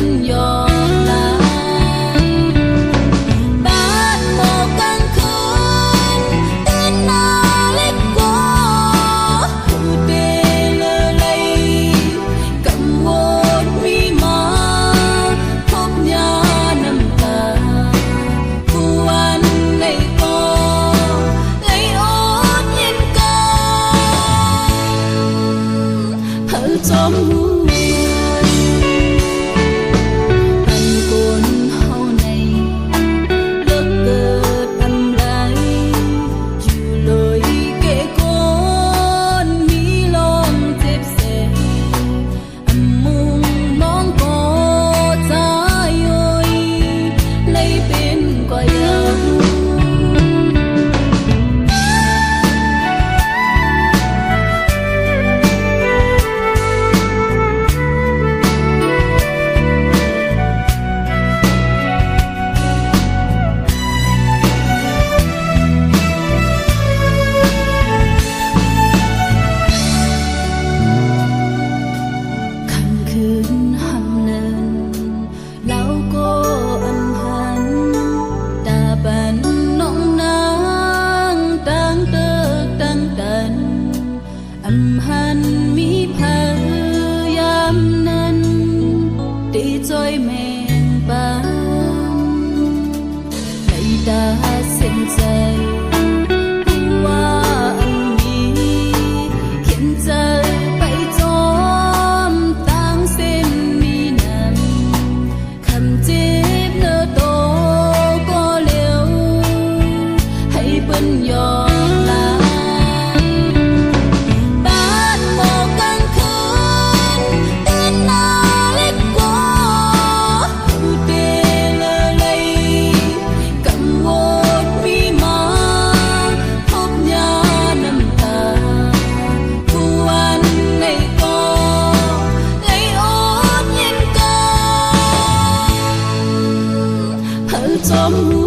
bên gió lá bát một căng khơi tên na lết quá tê lơ lây cầm một mi má thốt nhà nằm ta cu ăn lấy co lấy ốt nhìn ca hỡi chóm hắn mi phơ yam nan để trôi men ban đây ta xin dạy qua anh mi khiến giờ bay chóm tang xin mi nằm khăm chép nơ tô có liều hay bên gió some